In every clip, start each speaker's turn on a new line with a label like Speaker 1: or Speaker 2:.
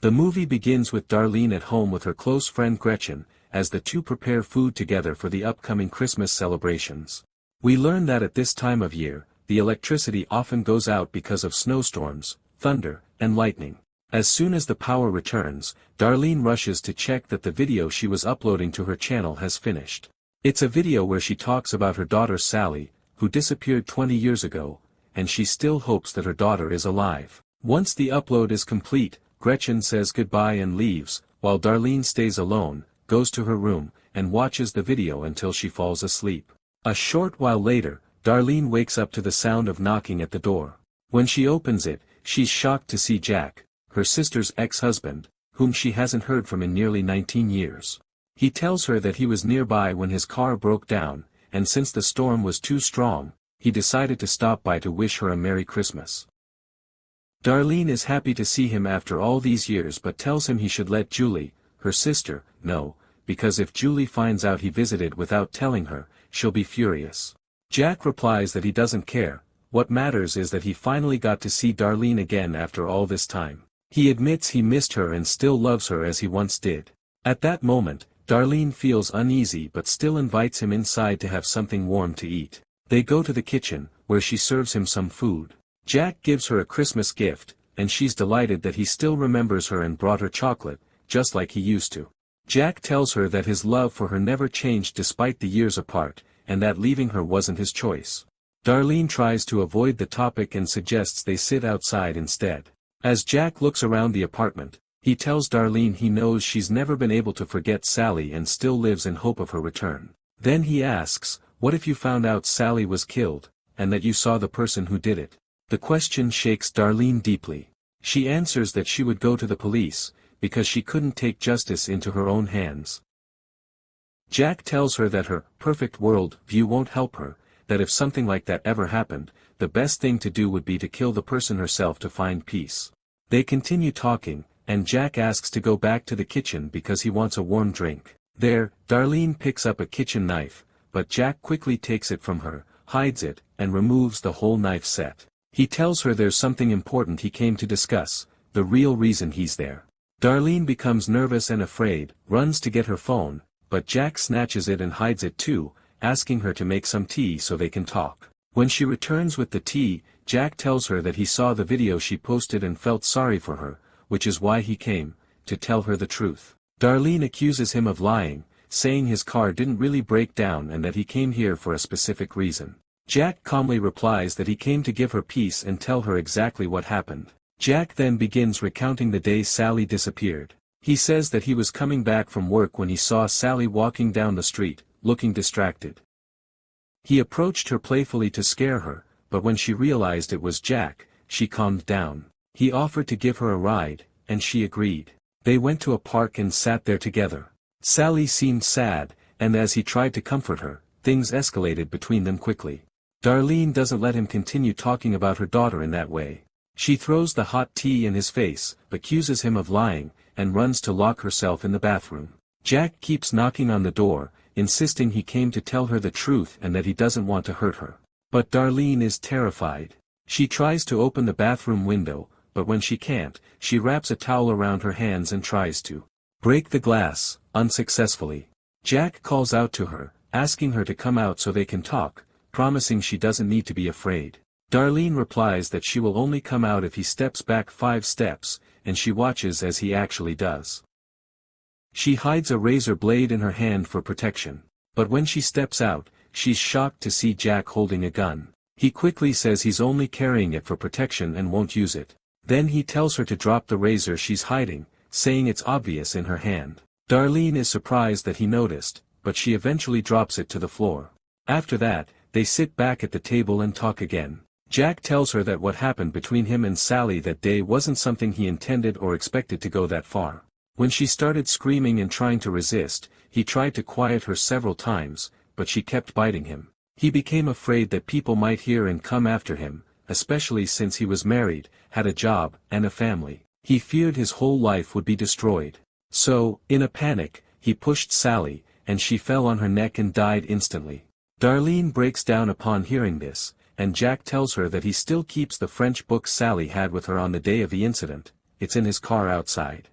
Speaker 1: The movie begins with Darlene at home with her close friend Gretchen, as the two prepare food together for the upcoming Christmas celebrations. We learn that at this time of year, the electricity often goes out because of snowstorms, thunder, and lightning. As soon as the power returns, Darlene rushes to check that the video she was uploading to her channel has finished. It's a video where she talks about her daughter Sally, who disappeared 20 years ago, and she still hopes that her daughter is alive. Once the upload is complete, Gretchen says goodbye and leaves, while Darlene stays alone, goes to her room, and watches the video until she falls asleep. A short while later, Darlene wakes up to the sound of knocking at the door. When she opens it, she's shocked to see Jack, her sister's ex-husband, whom she hasn't heard from in nearly 19 years. He tells her that he was nearby when his car broke down, and since the storm was too strong, he decided to stop by to wish her a Merry Christmas. Darlene is happy to see him after all these years but tells him he should let Julie, her sister, know, because if Julie finds out he visited without telling her, she'll be furious. Jack replies that he doesn't care, what matters is that he finally got to see Darlene again after all this time. He admits he missed her and still loves her as he once did. At that moment, Darlene feels uneasy but still invites him inside to have something warm to eat. They go to the kitchen, where she serves him some food. Jack gives her a Christmas gift, and she's delighted that he still remembers her and brought her chocolate, just like he used to. Jack tells her that his love for her never changed despite the years apart, and that leaving her wasn't his choice. Darlene tries to avoid the topic and suggests they sit outside instead. As Jack looks around the apartment, he tells Darlene he knows she's never been able to forget Sally and still lives in hope of her return. Then he asks, "What if you found out Sally was killed, and that you saw the person who did it?" The question shakes Darlene deeply. She answers that she would go to the police, because she couldn't take justice into her own hands. Jack tells her that her perfect world view won't help her, that if something like that ever happened, the best thing to do would be to kill the person herself to find peace. They continue talking, and Jack asks to go back to the kitchen because he wants a warm drink. There, Darlene picks up a kitchen knife, but Jack quickly takes it from her, hides it, and removes the whole knife set. He tells her there's something important he came to discuss, the real reason he's there. Darlene becomes nervous and afraid, runs to get her phone, but Jack snatches it and hides it too, asking her to make some tea so they can talk. When she returns with the tea, Jack tells her that he saw the video she posted and felt sorry for her, which is why he came, to tell her the truth. Darlene accuses him of lying, saying his car didn't really break down and that he came here for a specific reason. Jack calmly replies that he came to give her peace and tell her exactly what happened. Jack then begins recounting the day Sally disappeared. He says that he was coming back from work when he saw Sally walking down the street, looking distracted. He approached her playfully to scare her, but when she realized it was Jack, she calmed down. He offered to give her a ride, and she agreed. They went to a park and sat there together. Sally seemed sad, and as he tried to comfort her, things escalated between them quickly. Darlene doesn't let him continue talking about her daughter in that way. She throws the hot tea in his face, accuses him of lying, and runs to lock herself in the bathroom. Jack keeps knocking on the door, insisting he came to tell her the truth and that he doesn't want to hurt her. But Darlene is terrified. She tries to open the bathroom window, but when she can't, she wraps a towel around her hands and tries to break the glass, unsuccessfully. Jack calls out to her, asking her to come out so they can talk, promising she doesn't need to be afraid. Darlene replies that she will only come out if he steps back 5 steps, and she watches as he actually does. She hides a razor blade in her hand for protection. But when she steps out, she's shocked to see Jack holding a gun. He quickly says he's only carrying it for protection and won't use it. Then he tells her to drop the razor she's hiding, saying it's obvious in her hand. Darlene is surprised that he noticed, but she eventually drops it to the floor. After that, they sit back at the table and talk again. Jack tells her that what happened between him and Sally that day wasn't something he intended or expected to go that far. When she started screaming and trying to resist, he tried to quiet her several times, but she kept biting him. He became afraid that people might hear and come after him, especially since he was married, had a job, and a family. He feared his whole life would be destroyed. So, in a panic, he pushed Sally, and she fell on her neck and died instantly. Darlene breaks down upon hearing this, and Jack tells her that he still keeps the French book Sally had with her on the day of the incident, it's in his car outside.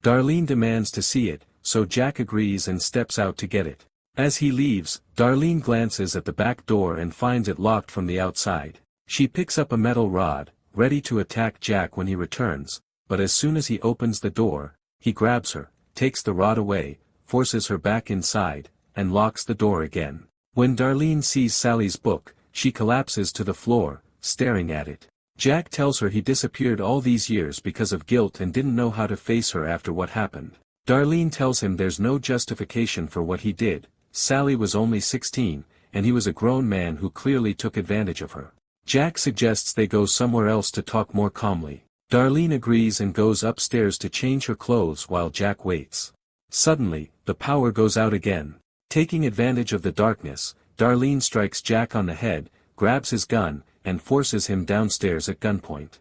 Speaker 1: Darlene demands to see it, so Jack agrees and steps out to get it. As he leaves, Darlene glances at the back door and finds it locked from the outside. She picks up a metal rod, ready to attack Jack when he returns, but as soon as he opens the door, he grabs her, takes the rod away, forces her back inside, and locks the door again. When Darlene sees Sally's book, she collapses to the floor, staring at it. Jack tells her he disappeared all these years because of guilt and didn't know how to face her after what happened. Darlene tells him there's no justification for what he did. Sally was only 16, and he was a grown man who clearly took advantage of her. Jack suggests they go somewhere else to talk more calmly. Darlene agrees and goes upstairs to change her clothes while Jack waits. Suddenly, the power goes out again. Taking advantage of the darkness, Darlene strikes Jack on the head, grabs his gun, and forces him downstairs at gunpoint.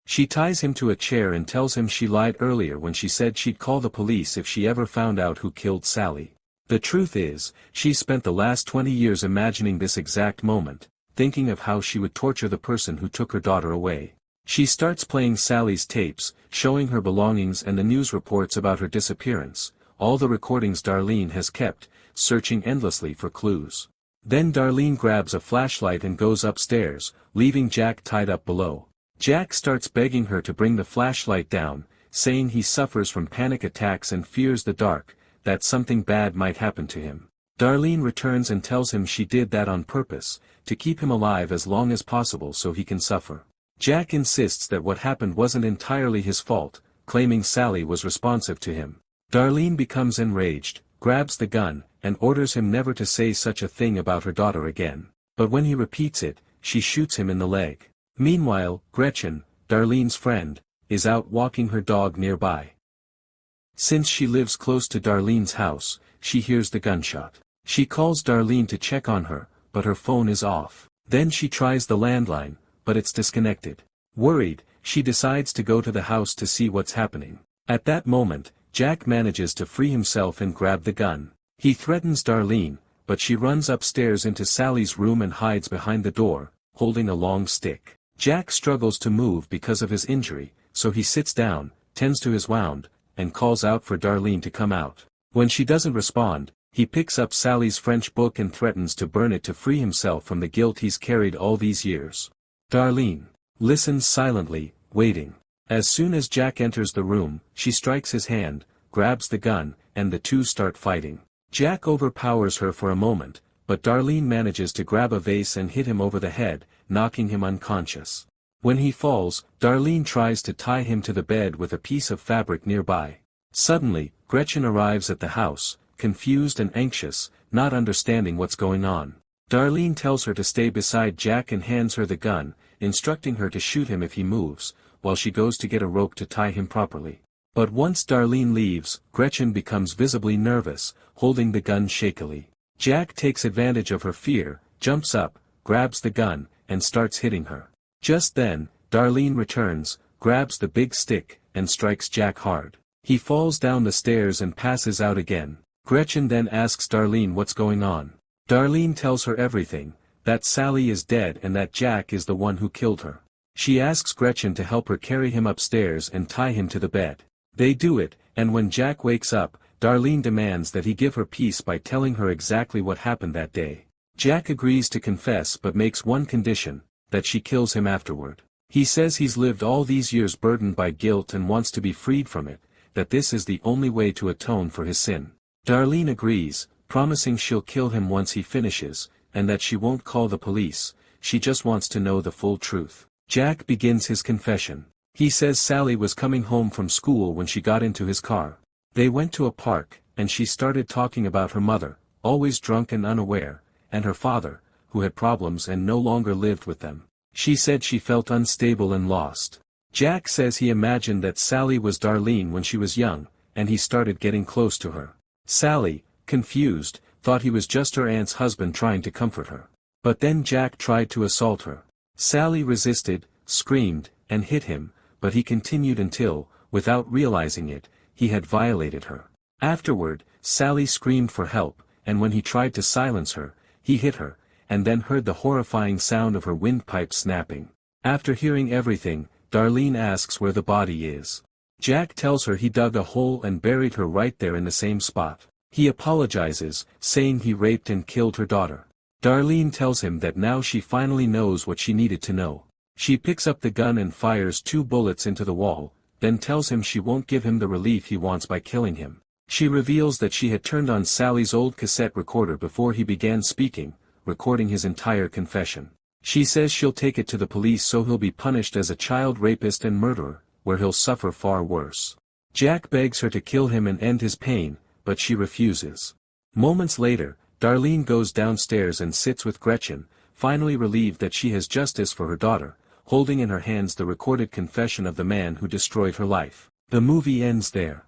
Speaker 1: She ties him to a chair and tells him she lied earlier when she said she'd call the police if she ever found out who killed Sally. The truth is, she spent the last 20 years imagining this exact moment, thinking of how she would torture the person who took her daughter away. She starts playing Sally's tapes, showing her belongings and the news reports about her disappearance, all the recordings Darlene has kept, searching endlessly for clues. Then Darlene grabs a flashlight and goes upstairs, leaving Jack tied up below. Jack starts begging her to bring the flashlight down, saying he suffers from panic attacks and fears the dark, that something bad might happen to him. Darlene returns and tells him she did that on purpose, to keep him alive as long as possible so he can suffer. Jack insists that what happened wasn't entirely his fault, claiming Sally was responsive to him. Darlene becomes enraged, grabs the gun, and orders him never to say such a thing about her daughter again. But when he repeats it, she shoots him in the leg. Meanwhile, Gretchen, Darlene's friend, is out walking her dog nearby. Since she lives close to Darlene's house, she hears the gunshot. She calls Darlene to check on her, but her phone is off. Then she tries the landline, but it's disconnected. Worried, she decides to go to the house to see what's happening. At that moment, Jack manages to free himself and grab the gun. He threatens Darlene, but she runs upstairs into Sally's room and hides behind the door, holding a long stick. Jack struggles to move because of his injury, so he sits down, tends to his wound, and calls out for Darlene to come out. When she doesn't respond, he picks up Sally's French book and threatens to burn it to free himself from the guilt he's carried all these years. Darlene listens silently, waiting. As soon as Jack enters the room, she strikes his hand, grabs the gun, and the two start fighting. Jack overpowers her for a moment, but Darlene manages to grab a vase and hit him over the head, knocking him unconscious. When he falls, Darlene tries to tie him to the bed with a piece of fabric nearby. Suddenly, Gretchen arrives at the house, confused and anxious, not understanding what's going on. Darlene tells her to stay beside Jack and hands her the gun, instructing her to shoot him if he moves, while she goes to get a rope to tie him properly. But once Darlene leaves, Gretchen becomes visibly nervous, holding the gun shakily. Jack takes advantage of her fear, jumps up, grabs the gun, and starts hitting her. Just then, Darlene returns, grabs the big stick, and strikes Jack hard. He falls down the stairs and passes out again. Gretchen then asks Darlene what's going on. Darlene tells her everything, that Sally is dead and that Jack is the one who killed her. She asks Gretchen to help her carry him upstairs and tie him to the bed. They do it, and when Jack wakes up, Darlene demands that he give her peace by telling her exactly what happened that day. Jack agrees to confess but makes one condition, that she kills him afterward. He says he's lived all these years burdened by guilt and wants to be freed from it, that this is the only way to atone for his sin. Darlene agrees, promising she'll kill him once he finishes, and that she won't call the police, she just wants to know the full truth. Jack begins his confession. He says Sally was coming home from school when she got into his car. They went to a park, and she started talking about her mother, always drunk and unaware, and her father, who had problems and no longer lived with them. She said she felt unstable and lost. Jack says he imagined that Sally was Darlene when she was young, and he started getting close to her. Sally, confused, thought he was just her aunt's husband trying to comfort her. But then Jack tried to assault her. Sally resisted, screamed, and hit him, but he continued until, without realizing it, he had violated her. Afterward, Sally screamed for help, and when he tried to silence her, he hit her, and then heard the horrifying sound of her windpipe snapping. After hearing everything, Darlene asks where the body is. Jack tells her he dug a hole and buried her right there in the same spot. He apologizes, saying he raped and killed her daughter. Darlene tells him that now she finally knows what she needed to know. She picks up the gun and fires 2 bullets into the wall, then tells him she won't give him the relief he wants by killing him. She reveals that she had turned on Sally's old cassette recorder before he began speaking, recording his entire confession. She says she'll take it to the police so he'll be punished as a child rapist and murderer, where he'll suffer far worse. Jack begs her to kill him and end his pain, but she refuses. Moments later, Darlene goes downstairs and sits with Gretchen, finally relieved that she has justice for her daughter, holding in her hands the recorded confession of the man who destroyed her life. The movie ends there.